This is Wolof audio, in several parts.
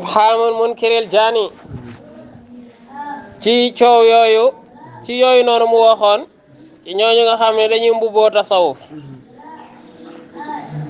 xaamul munkiril jaani ci coow yooyu ci yooyu noonu mu waxoon ci ñooñu nga xam ne dañuy mbubboo tasawuf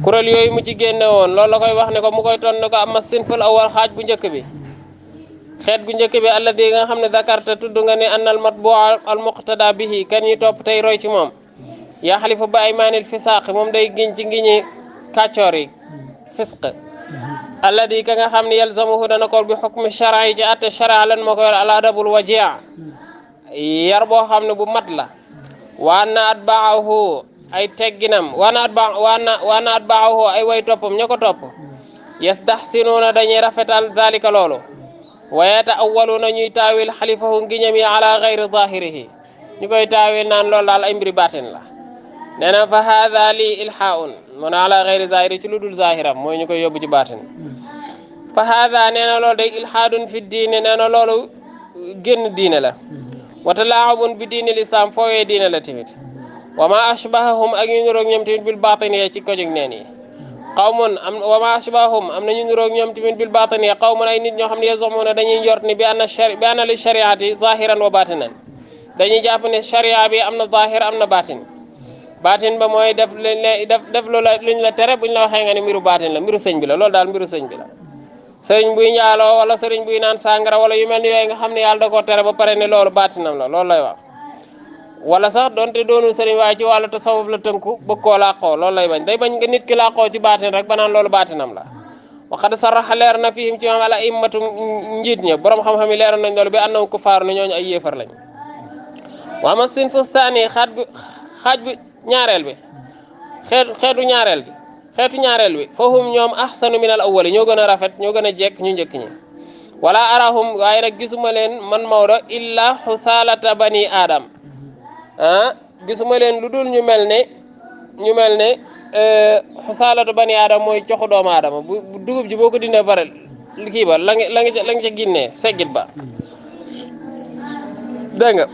kuréel yooyu mu ci génne woon loolu la koy wax ne ko mu koy ton ne ko amma sinful awal xaaj bu njëkk bi xeet bu njëkk bi alladi nga xam ne dakarta tudd nga ne annal matbu al muqtada bihi kan ñi topp tey roy ci moom yaa xalifa ba aymaanil fisaaq moom day giñ ci ngiñi kàccoor yi fisq alladi ka nga xam ne yalzamuhu dana ko bi xukmi charia yi ci atte charia lan moo ko yor al adabul wajia yar boo xam ne bu mat la waan na atbaahu ay tegginam waana atbaahu ay way toppam ña ko topp yastahsinuuna dañuy rafetal dalika loolu wa yataawwaluuna ñuy taawil xalifahu ngiñam yi ala gayri zahirihi ñu koy taawil naan loolu daal ay mbiri baatin la nee na fa haada lii ilhaun mu ne ala gayri zahiri ci lu dul zahiram mooy ñu koy yóbbu ci baatin fa haada nee na loolu day ilhaadun fi diine nee na loolu génn diine la wa talaabun bi diine lislaam foowee diine la tamit wa ma ashbahahum ak ñu niroog ñoom tamit bil baatiniya ci kojug neen yi qawmun am wa ma ashbahahum am na ñu niroog ñoom tamit bil baatiniya qawmun ay nit ñoo xam ne yazumuna dañuy njort ni bi anna li shariati zahiran wa baatinan dañuy jàpp ne sharia bi am na zahir am na baatin baatin ba mooy def loola luñ la tere buñ la waxee nga ne mbiru baatin la mbiru sëñ bi la loolu daal mbiru sëñ bi la sëriñ buy njaaloo wala sëriñ buy naan sàngara wala yu mel ni yooyu nga xam ne yàlla da koo tere ba pare ne loolu baatinam la loolu lay wax wala sax donte doonul sëriñ waaye ci wàllu tasawuf la tënku bëgg koo làqoo loolu lay bañ day bañ nga nit ki làqoo ci baatin rek ba naan loolu baatinam la waxad sarraxa leer na fihim ci moom ala immatu njiit ña borom xam-xam yi leeroon nañ loolu bi annahum kuffaaru ne ñooñu ay yéefar lañ waa ma sinfu saani xaaj bi ñaareel bi xeetu ñaareel bi fahum ñoom ahsanu min al awwali ñoo gën a rafet ñoo gën a jekk ñu njëkk ñi wala arahum waaye nag gisuma leen man Maodo illa xusaalata bani adam gisuma leen lu dul ñu mel ne xusaalata bani adam mooy coxu doomu aadama bu dugub ji boo ko dindee bare kii ba la nga ca ginnee seggit ba dégg nga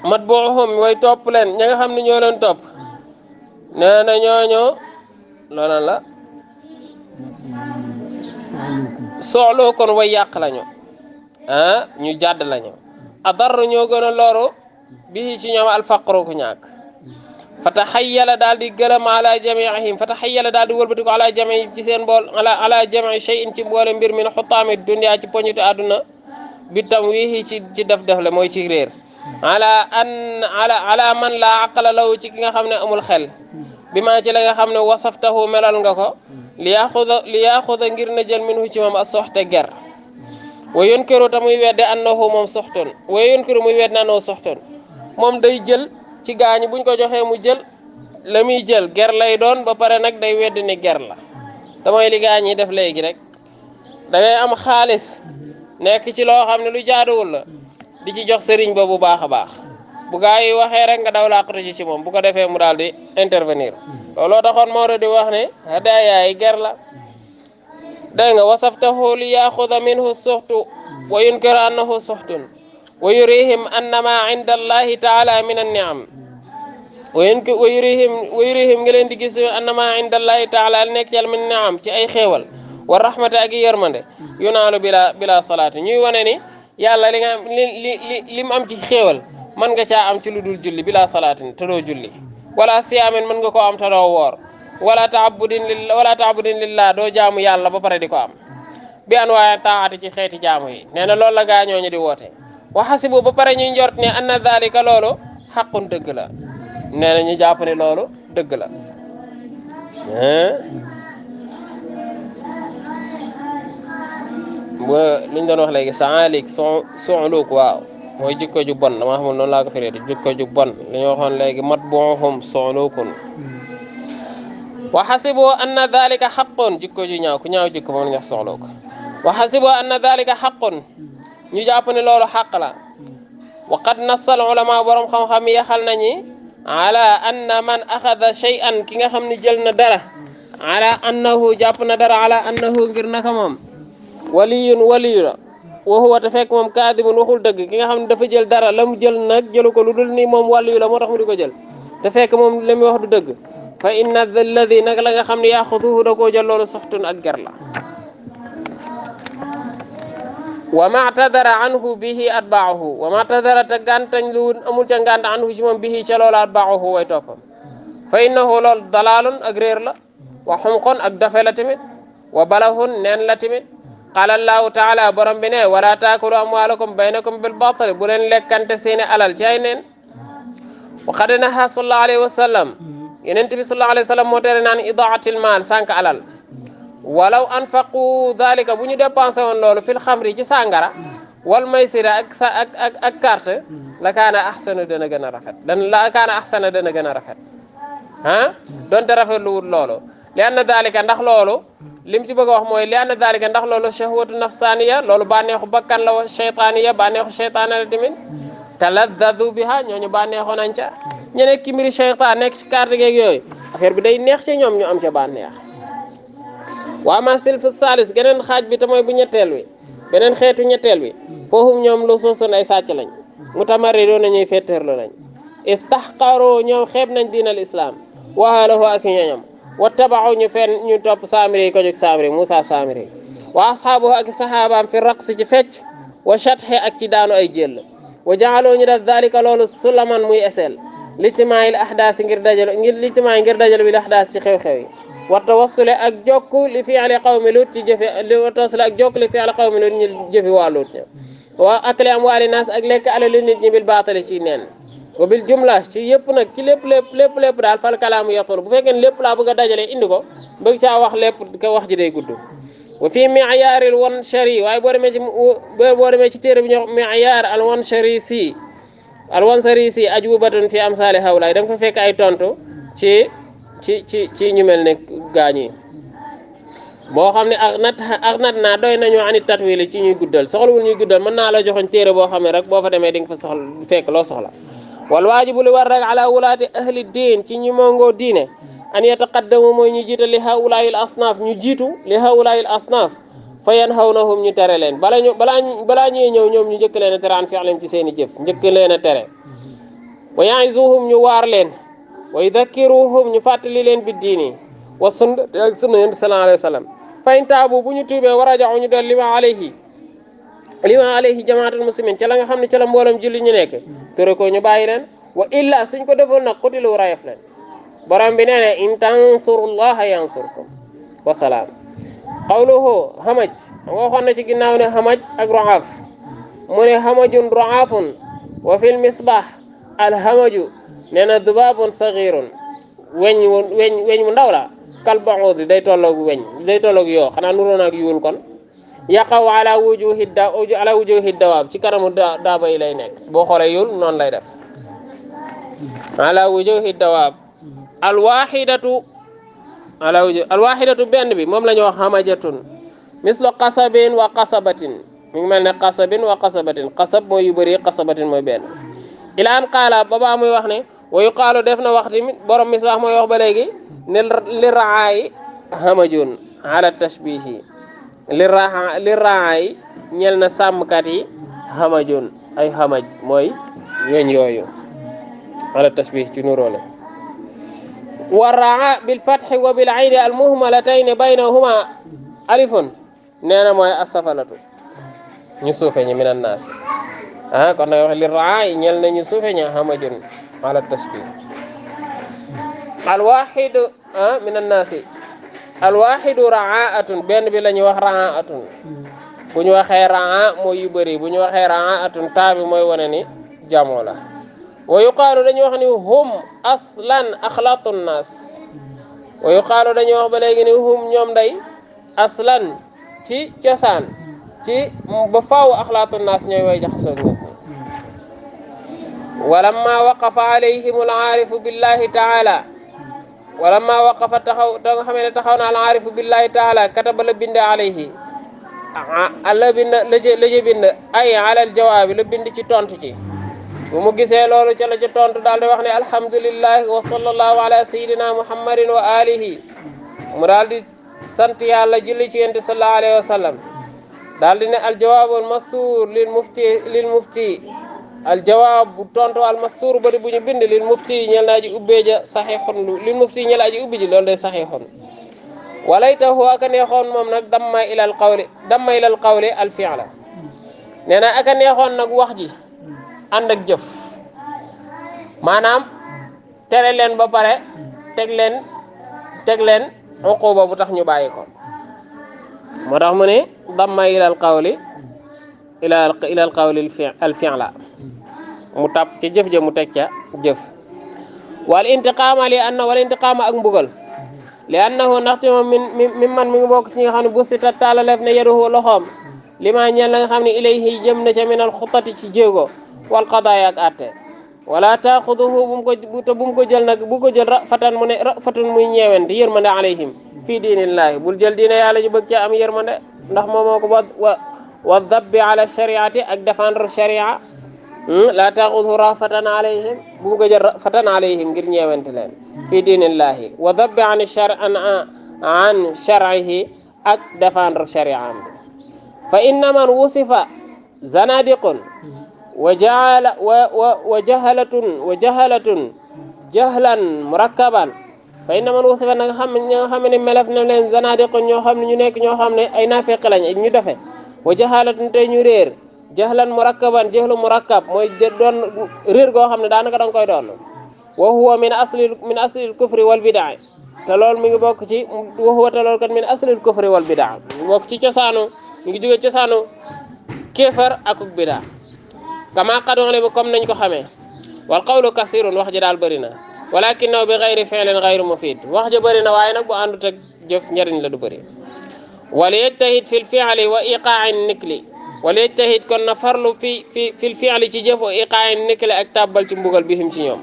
mat booxum way topp leen ña nga xam ne ñoo leen topp nee na ñooñu loolu la soxloo kon way yàq lañu ñu jàdd lañu adar ñoo gën a loru bi ci ñoom alfaqru ku ñàkk fa taxayyala daal di gëlëm ala jamiihim fa taxayyala daal di wëlbati ko ala jamii ci seen bool ala jamii shay'in ci mboole mbir mi ne xutaami dunya ci poñitu àdduna bi tam wii ci def le mooy ci réer ala man laa aqala law ci ki nga xam ne amul xel bi maa ci la nga xam ne wasaftahu melal nga ko li yaxuda ngir na jël minhu ci moom a soxte ger wa yunkiru ta muy wedde annahu moom soxtoon wa yunkiru muy wedde annahu soxtoon moom day jël ci gaañu buñ ko joxee mu jël la muy jël ger lay doon ba pare nag day weddi ne ger la te mooy li gaañ yi def léegi rek da ngay am xaalis nekk ci loo xam ne lu jaaduwul la di ci jox sëriñ ba bu baax a baax bu gaa yi waxee rek nga daw làqatu ci moom bu ko defee mu daal di intervenir looloo taxoon Maodo di wax ne hadaaya ger la dégg nga wasaftahu li yaxuda minhu suxtu wa yunkiru annahu suxtun wa yurihim annama inda allahi taala min anniam wa yurihim nga leen di gis annama inda allahi taala nekk ci min niam ci ay xéewal wa rahmata ak yërmande yunaalu bila salaati ñuy wane ni yàlla li nga li mu am ci xéewal mën nga caa am ci lu dul julli bila salaatin te doo julli wala siyaamin mën nga koo am te doo woor wala taabudin lillah doo jaamu yàlla ba pare di ko am bi an waaye taati ci xeeti jaamu yi nee na loolu la gaañooñu di woote wa xasibu ba pare ñuy njort ne anna dalika loolu xaqun dëgg la nee na ñu jàpp ne loolu dëgg la liñ doon wax léegi saalik sonluuk waaw mooy jikko ju bon dama xamul noonu laa ko firee jikko ju bon li ñu waxoon léegi matbuuhum sonluukun wa xasibu anna dalika xaqun jikko ju ñaaw ku ñaaw jikko moom la ñu wax sonluuk wa xasibu anna dalika xaqun ñu jàpp ne loolu xaq la wa qad nassal ulama borom xam-xam yaxal nañi ala anna man axada shay'an ki nga xam ne jël na dara ala annahu jàpp na dara ala annahu ngir naka moom waliyu la wa huwa te fekk moom kaadibun waxul dëgg ki nga xam ne dafa jël dara la mu jël nag jëlu ko lu dul ni moom waliyu la moo tax mu di ko jël te fekk moom la muy wax du dëgg fa inna alladi nag la nga xam ne yaxuduhu da koo jël loolu soxtun ak ger la wa mactadara anhu bihi atbaahu wa mactadara te gàntañ lu amul ca ngànt anhu ci moom bihi ca loola atbaahu way toppam fa innahu lool dalaalun ak réer la wa xumqon ak dafe la tamit wa balahun neen la tamit qaala allahu taala borom bi ne wala taakulu amwaalakum baynakum bil baatili bu leen lekkante seeni alal ci ay neen wa qad naha sallallahu alayhi wa sallam yenent bi sallallahu alayhi wa sallam moo tere naan idaatil maal sànq alal walaw anfaqu dalika bu ñu dépensé woon loolu fil xamri ci sàngara wal maysira ak carte la kaana ahsana dana gën a rafet la kaana ahsana dana gën a rafet ah donte rafet lu wut loolu li anna dalika ndax loolu lim ci bëgg a wax mooy li anna dalika ndax loolu shahwatu nafsaniya loolu bànneexu bakkan la wa shaytaaniya bànneexu shaytaan la tamit taladdadu biha ñooñu bànneexoo nañ ca ñu nekk ki mbiri shaytaan nekk ci carte geeg yooyu affaire bi day neex ci ñoom ñu am ca bànneex waa ma silfu salis geneen xaaj bi te mooy bu ñetteel wi beneen xeetu ñetteel wi foofu ñoom lu soosoon ay sàcc lañ mutamarridoo nañuy fetteerlu lañ istahqaro ñoom xeeb nañ diinal islam waxaalahu ak ñoñam wa tabaxu ñu topp Saamiri ko jóg Saamiri Moussa Saamiri wa ashaabuhu ak saxaabaam fi raqsi ci fecc wa chatxe ak ci daanu ay jël wa jaaloo ñu def dalika loolu sulaman muy eseel litimaayil ahdaas ngir dajal bil ahdaas ci xew-xew yi wa tawassule ak jokku li fi'li qawmi Lut ci jëfe wa tawassule ak jokku li fi'li qawmi Lut ñu jëfi waa Lut wa akli amwaali naas ak lekk alali nit ñi bil baatali ci neen wa bil jumla ci yëpp nag ci lépp daal fal kalaamu yatul bu fekkee lépp laa bëgg a dajale indi ko bëgg caa wax lépp ko wax ji day gudd wa fii mi'yaaril wan shari waaye boo demee ci téere bi ñu wax mi'yaar al wan shari si ajwubatun fi amsaali hawlaay da nga fa fekk ay tontu ci ñu mel ne gaañ yi boo xam ne ak nat naa doy nañu ani tatwili ci ñuy guddal soxlawul ñuy guddal mën naa la joxoñ téere boo xam ne rek boo fa demee di nga fa soxla fekk loo soxla wal waajibu li war rek ala wulaati ahli diin ci ñi mongoo diine an yataqaddamu mooy ñu jiital li hawlaayil asnaaf ñu jiitu li hawlaayil asnaaf fa yanhawnahum ñu tere leen balaa ñuy ñëw ñoom ñu njëkk leen a tere an fi'lin ci seen i jëf njëkk leen a tere wa ya'izuhum ñu waar leen wa yudhakkiruhum ñu fàttali leen bi diini wa sunna ak sunna yonent sallallahu alayhi wa sallam fa in taabu bu ñu tuubee wa raja'u ñu del lima alayhi jamaatul muslimin ca la nga xam ne ca la mboolem julli ñu nekk tere ko ñu bàyyi leen wa illa suñ ko defoon nag qutilu rayef leen borom bi nee ne in tansurullaha yansurkum wa salaam qawluhu hamaj nga waxoon na ci ginnaaw ne hamaj ak ru'aaf mu ne hamajun ru'aafun wa fil misbah al hamaju nee na dubaabun saghirun weñ mu ndaw la kal ba'ud day tolloog yoo xanaa nuroon ak yuul kon yaqaw ala wujuhi dawaab ci kanamu daaba yi lay nekk boo xoolee yuul noonu lay def ala wujuhi dawaab alwaxidatu benn bi moom la ñu wax hamajatun mislu qasabin wa qasabatin mi ngi mel ne qasabin wa qasabatin qasab mooy yu bëri qasabatin mooy benn ila an qaala babaa muy wax ne wa yuqaalu def na wax tamit borom misbaax mooy wax ba léegi ne li raayi hamajun ala tashbihi li raayi ñel na sàmmkat yi hamajun ay hamaj mooy weñ yooyu ala tashbih ci nuróole wa raa bil fathi wa bil ayni al muhmalatayn baynahuma alifun nee na mooy asafalatu ñu suufe ñi minan naas kon nag wax li raa ñel na ñu suufe ñi hamajun ala tashbih alwaxidu minan naasi alwaxidu raatun benn bi la ñuy wax raatun bu ñu waxee raa mooy yu bëri bu ñu waxee raatun taa bi mooy wane ni jamo la wa yuqaalu dañuy wax ni hum aslan axlaatun naas wa yuqaalu dañuy wax ba léegi ni hum ñoom day aslan ci cosaan ci ba faaw axlaatun naas ñooy way jaxasoog nit ñi walamma waqafa alayhim al-aarifu billahi taala walamma waqafa taxaw da nga xamee ne taxaw na al-aarifu billahi taala kataba la bind alayhi la bind ay alal jawaabi la bind ci tontu ci bu mu gisee loolu ca la ci tontu daal di wax ne alhamdulillahi wa sallallahu ala sayidina muhammadin wa alihi mu daal di sant yàlla julli ci yonent sallallahu alayhi wa sallam daal di ne aljawaabul mastuur lil mufti aljawaab bu tontu al mastuur bari bu ñu bind lil mufti ñel naa ji ubbee ja saxiixun lil mufti ñel naa ji ubbi ji loolu day saxiixun walaytahu aka neexoon moom nag damma ilal qawli al fi'la nee na aka neexoon nag wax ji ànd ak jëf maanaam tere leen ba pare teg leen uquba bu tax ñu bàyyi ko moo tax mu ne damma ilal qawli ilal qawli al fi'la mu tàpp ci jëf ja mu teg ca jëf wal intiqaama li anna wal intiqaama ak mbugal li annahu ndaxte moom mi man mi ngi bokk ci nga xam ne bu si tataalalef ne yaduhu loxoom li ma ñeel la nga xam ne ilayhi jëm na ca minal xutati ci jéego wal qadaaya ak atte wala taaxuduhu bu mu ko jël nag bu ko jël rafatan mu ne rafatun muy ñeewante yërmande alayhim fii diinillaahi bul jël diine yàlla ji bëgg ca am yërmande ndax moom moo ko wa dabbi ala shariati ak défendre sharia la taaxuduhu rafatan alayhim bu mu ko jël rafatan alayhim ngir ñeewante leen fii diinillaahi wa dabbi an shar'ihi ak défendre sharia am fa inna man wusifa zanadiqun وجهلة جهلا مركبا فإنما وصف nga xam ne melef na leen zanadiq ñoo xam ne ñu nekk ñoo xam ne ay naafeq lañ ñu defe wa jahalatun te ñu réer jahlan murakkaban jahlu murakkab mooy doon réer goo xam ne daanaka da nga koy doon wa huwa min asli kufri wal bid'a te loolu mi ngi bokk ci wa huwa te loolu kat min asli kufri wal bid'a bokk ci cosaanu mi ngi jóge cosaanu kéefar ak bid'a kama qadole bi comme nañ ko xamee wal qawlu kasirun wax ji daal bëri na walakinahu bi ghayri fi'lin ghayru mufid wax ja bëri na waaye nag bu àndut ak jëf njëriñ la du bëri wala yajtahid fi l fi'li wa iqa'i nikli wala yajtahid kon na farlu fi l fi'li ci jëf wa iqa'i nikli ak tàbbal ci mbugal bihim ci ñoom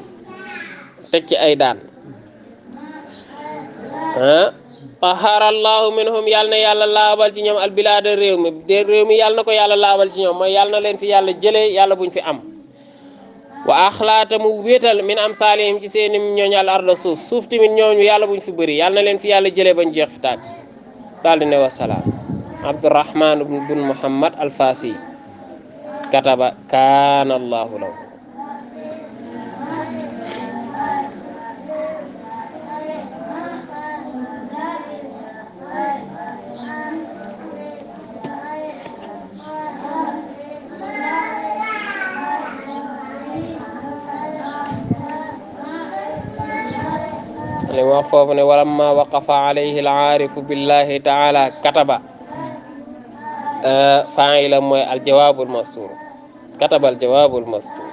teg ci ay daan tahara allahu minhum yàlla na yàlla laabal ci ñoom albilaada réew mi yàlla na ko yàlla laabal ci ñoom mooy yàlla na leen fi yàlla jëlee yàlla buñ fi am wa axlaata mu wéetal min am saalihim ci seeni ñooñu al arda suuf tamit ñooñu yàlla buñ fi bëri yàlla na leen fi yàlla jëlee bañ jeex fi tàgg daal di ne wasalaam abdurahman bun muhammad alfasi kataba kaana allahu lahu li wax foofu ne walamma waqafa alayhi al-aarifu billahi taala kataba faa'ila mooy aljawaabul mastuur kataba aljawaabul mastuur